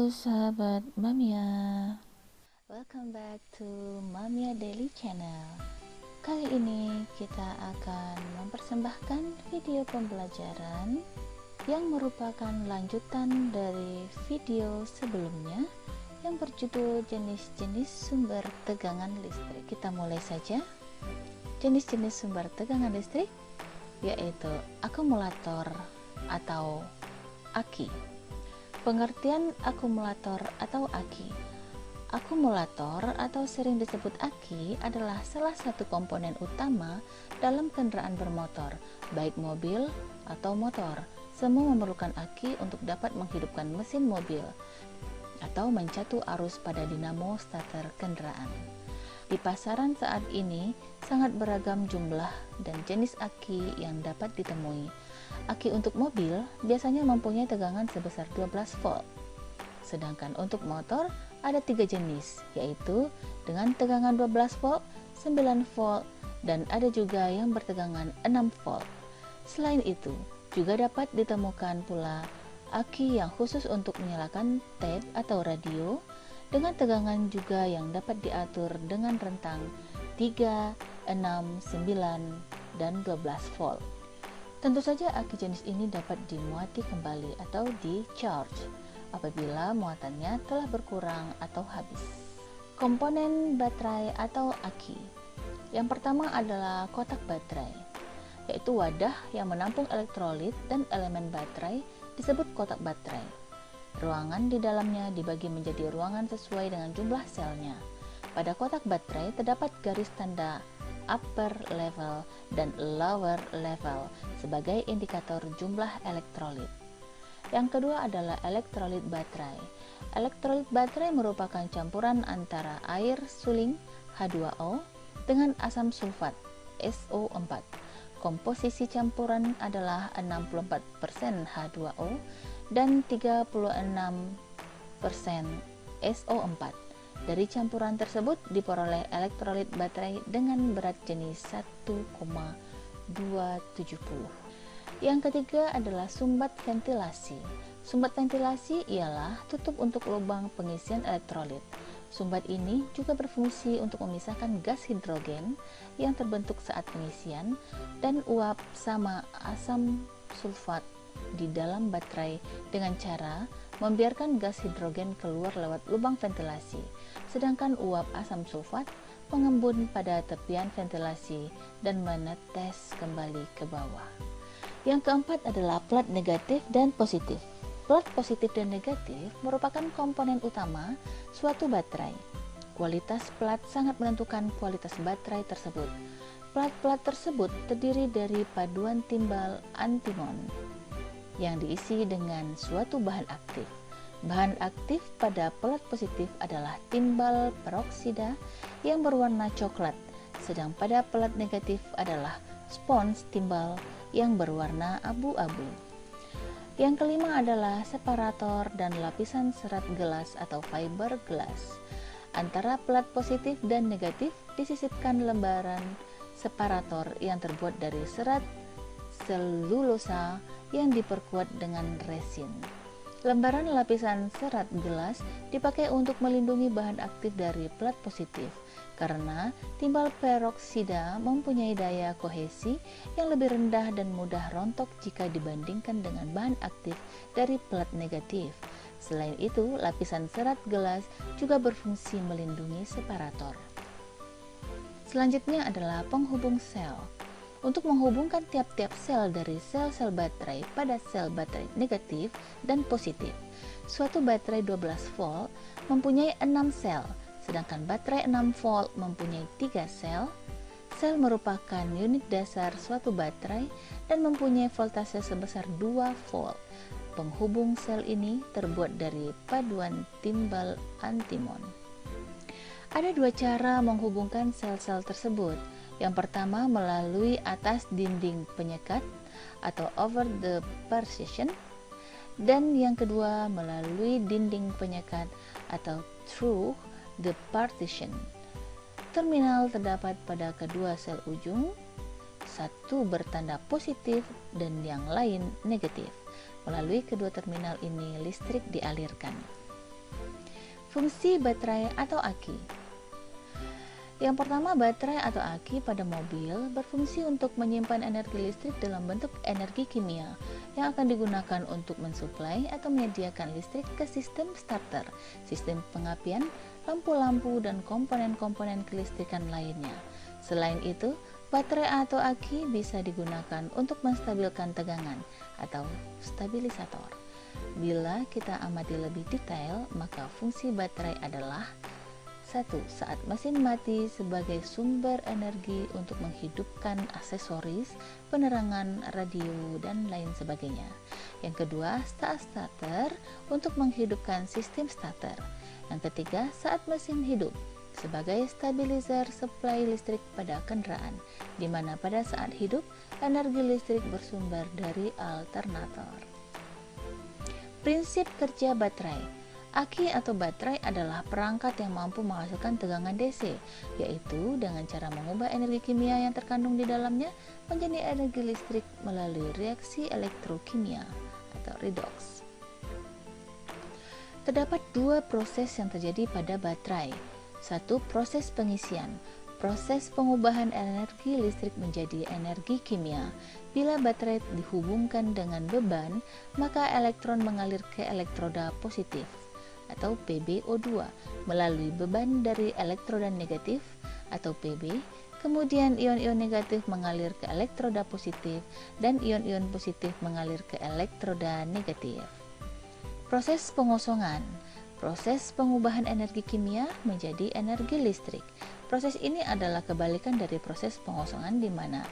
Halo sahabat Mamia, welcome back to Mamia Daily Channel. Kali ini kita akan mempersembahkan video pembelajaran yang merupakan lanjutan dari video sebelumnya yang berjudul jenis-jenis sumber tegangan listrik. Kita mulai saja. Jenis-jenis sumber tegangan listrik yaitu akumulator atau aki. Pengertian akumulator atau aki. Akumulator atau sering disebut aki adalah salah satu komponen utama dalam kendaraan bermotor, baik mobil atau motor. Semua memerlukan aki untuk dapat menghidupkan mesin mobil atau mencatu arus pada dinamo starter kendaraan. Di pasaran saat ini sangat beragam jumlah dan jenis aki yang dapat ditemui. Aki untuk mobil biasanya mempunyai tegangan sebesar 12 volt. Sedangkan untuk motor ada 3 jenis, yaitu dengan tegangan 12 volt, 9 volt, dan ada juga yang bertegangan 6 volt. Selain itu, juga dapat ditemukan pula aki yang khusus untuk menyalakan tape atau radio dengan tegangan juga yang dapat diatur dengan rentang 3, 6, 9, dan 12 volt. Tentu saja aki jenis ini dapat dimuati kembali atau di-charge apabila muatannya telah berkurang atau habis. Komponen baterai atau aki. Yang pertama adalah kotak baterai, yaitu wadah yang menampung elektrolit dan elemen baterai disebut kotak baterai. Ruangan di dalamnya dibagi menjadi ruangan sesuai dengan jumlah selnya. Pada kotak baterai terdapat garis tanda upper level dan lower level sebagai indikator jumlah elektrolit. Yang kedua adalah elektrolit baterai. Elektrolit baterai merupakan campuran antara air suling H2O dengan asam sulfat SO4. Komposisi campuran adalah 64% H2O dan 36% SO4. Dari campuran tersebut diperoleh elektrolit baterai dengan berat jenis 1,270. Yang ketiga adalah sumbat ventilasi. Sumbat ventilasi ialah tutup untuk lubang pengisian elektrolit. Sumbat ini juga berfungsi untuk memisahkan gas hidrogen yang terbentuk saat pengisian dan uap sama asam sulfat di dalam baterai dengan cara membiarkan gas hidrogen keluar lewat lubang ventilasi, sedangkan uap asam sulfat mengembun pada tepian ventilasi dan menetes kembali ke bawah. Yang keempat adalah plat negatif dan positif. Plat positif dan negatif merupakan komponen utama suatu baterai. Kualitas plat sangat menentukan kualitas baterai tersebut. Plat-plat tersebut terdiri dari paduan timbal antimon yang diisi dengan suatu bahan aktif. Bahan aktif pada plat positif adalah timbal peroksida yang berwarna coklat, sedang pada plat negatif adalah spons timbal yang berwarna abu-abu. Yang kelima adalah separator dan lapisan serat gelas atau fiber glass. Antara plat positif dan negatif disisipkan lembaran separator yang terbuat dari serat selulosa yang diperkuat dengan resin. Lembaran lapisan serat gelas dipakai untuk melindungi bahan aktif dari plat positif karena timbal peroksida mempunyai daya kohesi yang lebih rendah dan mudah rontok jika dibandingkan dengan bahan aktif dari plat negatif. Selain itu, lapisan serat gelas juga berfungsi melindungi separator. Selanjutnya adalah penghubung sel. Untuk menghubungkan tiap-tiap sel dari sel-sel baterai pada sel baterai negatif dan positif. Suatu baterai 12 volt mempunyai 6 sel, sedangkan baterai 6 volt mempunyai 3 sel. Sel merupakan unit dasar suatu baterai dan mempunyai voltase sebesar 2 volt. Penghubung sel ini terbuat dari paduan timbal antimon. Ada 2 cara menghubungkan sel-sel tersebut. Yang pertama melalui atas dinding penyekat atau over the partition, dan yang kedua melalui dinding penyekat atau through the partition. Terminal terdapat pada kedua sel ujung, satu bertanda positif dan yang lain negatif. Melalui kedua terminal ini listrik dialirkan. Fungsi baterai atau aki. Yang pertama, baterai atau aki pada mobil berfungsi untuk menyimpan energi listrik dalam bentuk energi kimia yang akan digunakan untuk mensuplai atau menyediakan listrik ke sistem starter, sistem pengapian, lampu-lampu, dan komponen-komponen kelistrikan lainnya. Selain itu, baterai atau aki bisa digunakan untuk menstabilkan tegangan atau stabilisator. Bila kita amati lebih detail, maka fungsi baterai adalah: 1. Saat mesin mati sebagai sumber energi untuk menghidupkan aksesoris, penerangan, radio, dan lain sebagainya. Yang kedua, saat starter untuk menghidupkan sistem starter. Yang ketiga, saat mesin hidup sebagai stabilizer suplai listrik pada kendaraan, di mana pada saat hidup, energi listrik bersumber dari alternator. Prinsip kerja baterai. Aki atau baterai adalah perangkat yang mampu menghasilkan tegangan DC, yaitu dengan cara mengubah energi kimia yang terkandung di dalamnya menjadi energi listrik melalui reaksi elektrokimia atau redox. Terdapat dua proses yang terjadi pada baterai. 1. Proses pengisian. Proses pengubahan energi listrik menjadi energi kimia. Bila baterai dihubungkan dengan beban, maka elektron mengalir ke elektroda positif atau PbO2 melalui beban dari elektroda negatif atau Pb. Kemudian ion-ion negatif mengalir ke elektroda positif dan ion-ion positif mengalir ke elektroda negatif. Proses pengosongan. Proses pengubahan energi kimia menjadi energi listrik. Proses ini adalah kebalikan dari proses pengosongan, di mana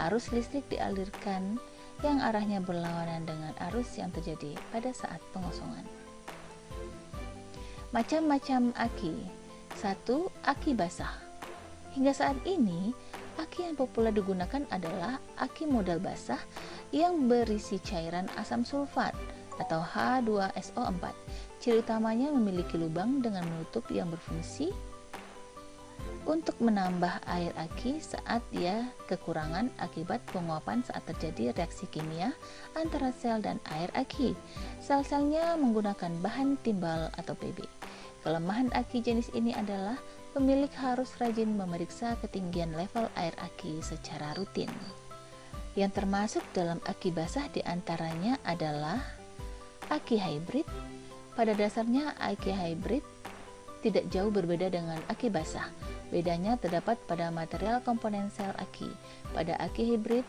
arus listrik dialirkan yang arahnya berlawanan dengan arus yang terjadi pada saat pengosongan. Macam-macam aki. 1. Aki basah. Hingga saat ini, aki yang populer digunakan adalah aki modal basah yang berisi cairan asam sulfat atau H2SO4. Ciri utamanya memiliki lubang dengan menutup yang berfungsi untuk menambah air aki saat dia kekurangan akibat penguapan saat terjadi reaksi kimia antara sel dan air aki. Sel-selnya menggunakan bahan timbal atau Pb. Kelemahan aki jenis ini adalah pemilik harus rajin memeriksa ketinggian level air aki secara rutin. Yang termasuk dalam aki basah diantaranya adalah aki hybrid. Pada dasarnya aki hybrid tidak jauh berbeda dengan aki basah. Bedanya terdapat pada material komponen sel aki. Pada aki hybrid,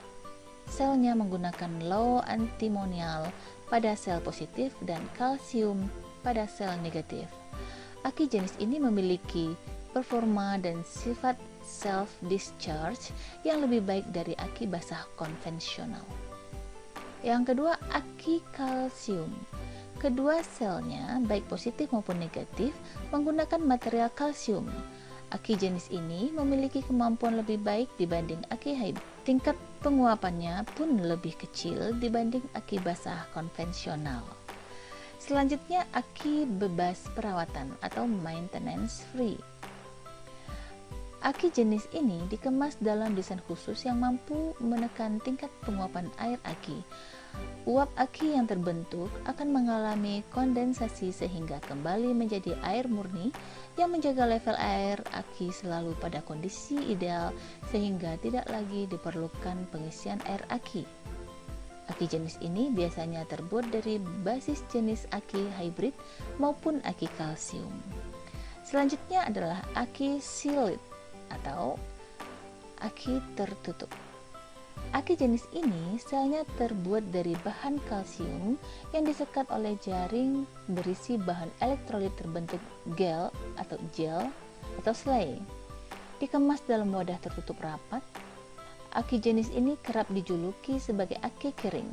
selnya menggunakan low antimonial pada sel positif dan kalsium pada sel negatif. Aki jenis ini memiliki performa dan sifat self-discharge yang lebih baik dari aki basah konvensional. Yang kedua, aki kalsium. Kedua selnya, baik positif maupun negatif, menggunakan material kalsium. Aki jenis ini memiliki kemampuan lebih baik dibanding aki hybrid. Tingkat penguapannya pun lebih kecil dibanding aki basah konvensional. Selanjutnya, aki bebas perawatan atau maintenance free. Aki jenis ini dikemas dalam desain khusus yang mampu menekan tingkat penguapan air aki. Uap aki yang terbentuk akan mengalami kondensasi sehingga kembali menjadi air murni yang menjaga level air aki selalu pada kondisi ideal sehingga tidak lagi diperlukan pengisian air aki. Aki jenis ini biasanya terbuat dari basis jenis aki hybrid maupun aki kalsium. Selanjutnya adalah aki sealed atau aki tertutup. Aki jenis ini selnya terbuat dari bahan kalsium yang disekat oleh jaring berisi bahan elektrolit terbentuk gel atau sley. Dikemas dalam wadah tertutup rapat. Aki jenis ini kerap dijuluki sebagai aki kering.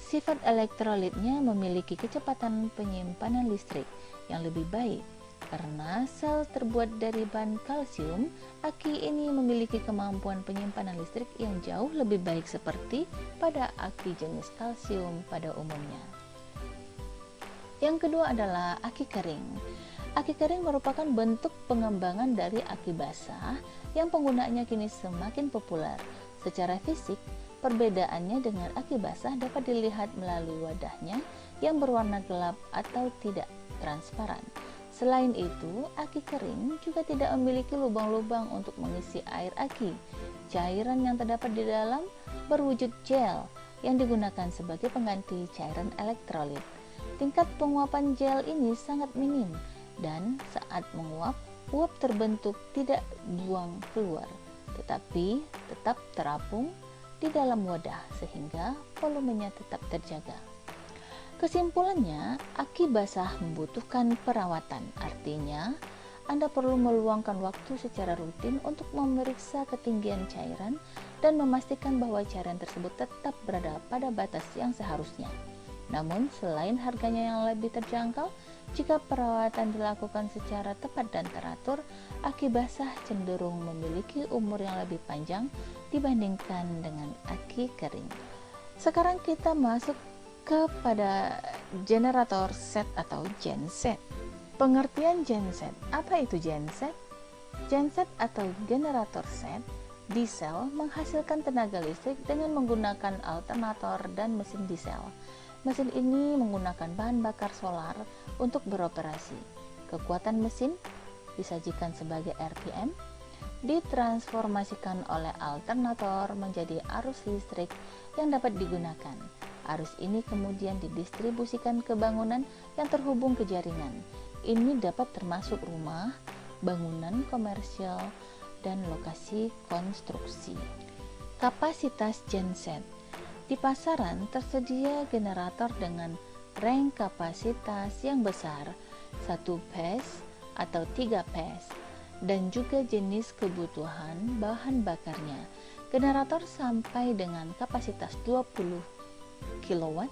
Sifat elektrolitnya memiliki kecepatan penyimpanan listrik yang lebih baik. Karena sel terbuat dari bahan kalsium, aki ini memiliki kemampuan penyimpanan listrik yang jauh lebih baik seperti pada aki jenis kalsium pada umumnya. Yang kedua adalah aki kering. Aki kering merupakan bentuk pengembangan dari aki basah yang penggunaannya kini semakin populer. Secara fisik, perbedaannya dengan aki basah dapat dilihat melalui wadahnya yang berwarna gelap atau tidak transparan. Selain itu, aki kering juga tidak memiliki lubang-lubang untuk mengisi air aki. Cairan yang terdapat di dalam berwujud gel yang digunakan sebagai pengganti cairan elektrolit. Tingkat penguapan gel ini sangat minim dan saat menguap, uap terbentuk tidak buang keluar, tetapi tetap terapung di dalam wadah sehingga volumenya tetap terjaga. Kesimpulannya, aki basah membutuhkan perawatan. Artinya, Anda perlu meluangkan waktu secara rutin untuk memeriksa ketinggian cairan dan memastikan bahwa cairan tersebut tetap berada pada batas yang seharusnya. Namun, selain harganya yang lebih terjangkau, jika perawatan dilakukan secara tepat dan teratur, aki basah cenderung memiliki umur yang lebih panjang dibandingkan dengan aki kering. Sekarang kita masuk kepada generator set atau genset. Pengertian genset, apa itu genset? Genset atau generator set diesel menghasilkan tenaga listrik dengan menggunakan alternator dan mesin diesel. Mesin ini menggunakan bahan bakar solar untuk beroperasi. Kekuatan mesin disajikan sebagai RPM, ditransformasikan oleh alternator menjadi arus listrik yang dapat digunakan. Arus ini kemudian didistribusikan ke bangunan yang terhubung ke jaringan. Ini dapat termasuk rumah, bangunan komersial, dan lokasi konstruksi. Kapasitas genset. Di pasaran tersedia generator dengan range kapasitas yang besar, 1 phase atau 3 phase, dan juga jenis kebutuhan bahan bakarnya. Generator sampai dengan kapasitas 20 kW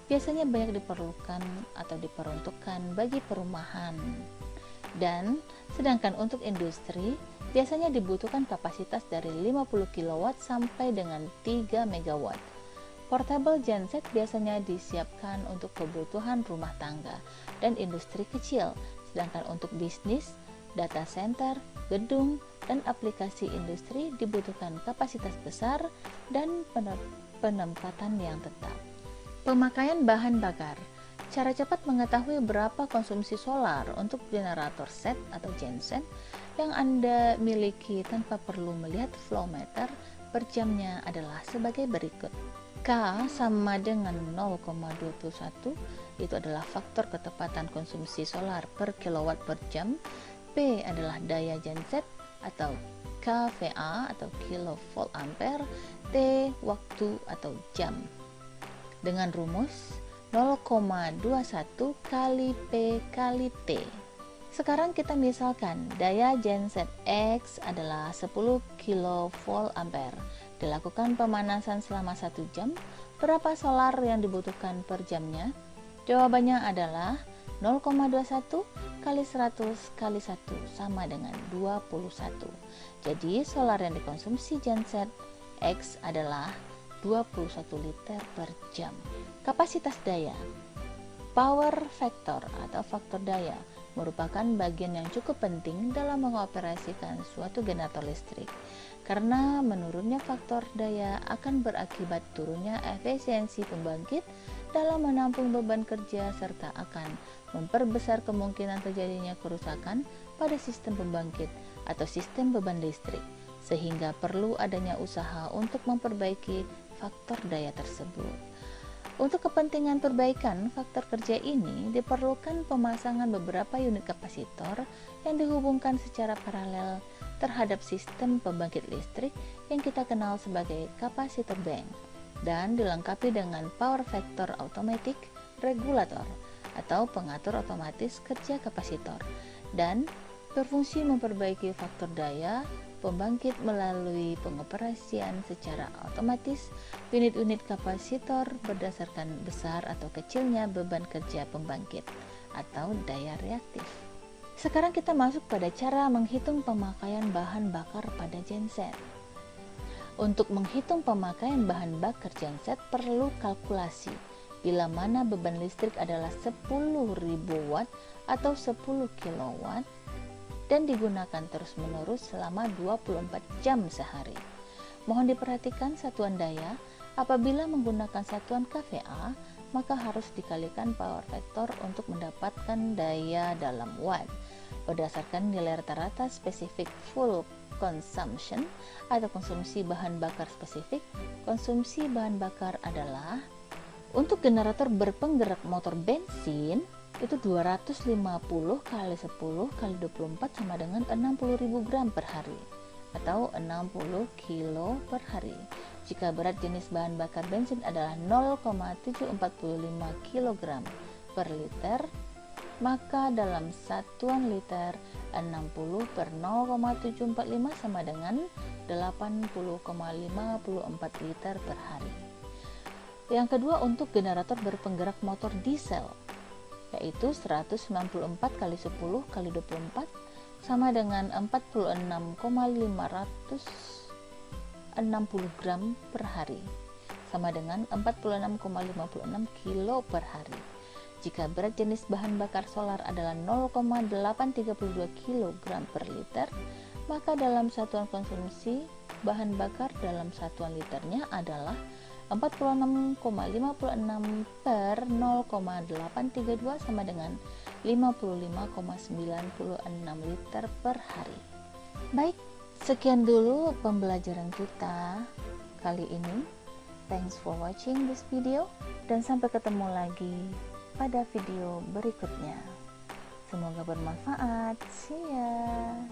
biasanya banyak diperlukan atau diperuntukkan bagi perumahan. Dan sedangkan untuk industri biasanya dibutuhkan kapasitas dari 50 kW sampai dengan 3 MW. Portable genset biasanya disiapkan untuk kebutuhan rumah tangga dan industri kecil, sedangkan untuk bisnis, data center, gedung, dan aplikasi industri dibutuhkan kapasitas besar dan penempatan yang tetap. Pemakaian bahan bakar. Cara cepat mengetahui berapa konsumsi solar untuk generator set atau genset yang Anda miliki tanpa perlu melihat flow meter per jamnya adalah sebagai berikut. K sama dengan 0,21, itu adalah faktor ketepatan konsumsi solar per kilowatt per jam. P adalah daya genset atau kVA atau kilovolt ampere. T waktu atau jam. Dengan rumus 0,21 kali P kali T. Sekarang kita misalkan daya genset X adalah 10 kilovolt ampere. Dilakukan pemanasan selama 1 jam, berapa solar yang dibutuhkan per jamnya? Jawabannya adalah 0,21 kali 100 kali 1 sama dengan 21. Jadi solar yang dikonsumsi genset X adalah 21 liter per jam. Kapasitas daya. Power factor atau faktor daya merupakan bagian yang cukup penting dalam mengoperasikan suatu generator listrik, karena menurunnya faktor daya akan berakibat turunnya efisiensi pembangkit dalam menampung beban kerja serta akan memperbesar kemungkinan terjadinya kerusakan pada sistem pembangkit atau sistem beban listrik, sehingga perlu adanya usaha untuk memperbaiki faktor daya tersebut. Untuk kepentingan perbaikan faktor kerja ini diperlukan pemasangan beberapa unit kapasitor yang dihubungkan secara paralel terhadap sistem pembangkit listrik yang kita kenal sebagai kapasitor bank, dan dilengkapi dengan power factor automatic regulator atau pengatur otomatis kerja kapasitor, dan berfungsi memperbaiki faktor daya pembangkit melalui pengoperasian secara otomatis unit-unit kapasitor berdasarkan besar atau kecilnya beban kerja pembangkit atau daya reaktif. Sekarang kita masuk pada cara menghitung pemakaian bahan bakar pada genset. Untuk menghitung pemakaian bahan bakar genset perlu kalkulasi bila mana beban listrik adalah 10.000 watt atau 10 kW dan digunakan terus-menerus selama 24 jam sehari. Mohon diperhatikan satuan daya, apabila menggunakan satuan kVA, maka harus dikalikan power factor untuk mendapatkan daya dalam watt. Berdasarkan nilai rata-rata spesifik full consumption atau konsumsi bahan bakar spesifik, konsumsi bahan bakar adalah untuk generator berpenggerak motor bensin itu 250 kali 10 kali 24 sama dengan 60.000 gram per hari atau 60 kilo per hari. Jika berat jenis bahan bakar bensin adalah 0,745 kg per liter, maka dalam satuan liter 60 per 0,745 sama dengan 80,54 liter per hari. Yang kedua untuk generator berpenggerak motor diesel, yaitu 194 kali 10 kali 24 sama dengan 46,560 gram per hari, sama dengan 46,56 kilo per hari. Jika berat jenis bahan bakar solar adalah 0,832 kg per liter, maka dalam satuan konsumsi bahan bakar dalam satuan liternya adalah 46,56 per 0,832 sama dengan 55,96 liter per hari. Baik, sekian dulu pembelajaran kita kali ini. Thanks for watching this video dan sampai ketemu lagi pada video berikutnya. Semoga bermanfaat. See ya.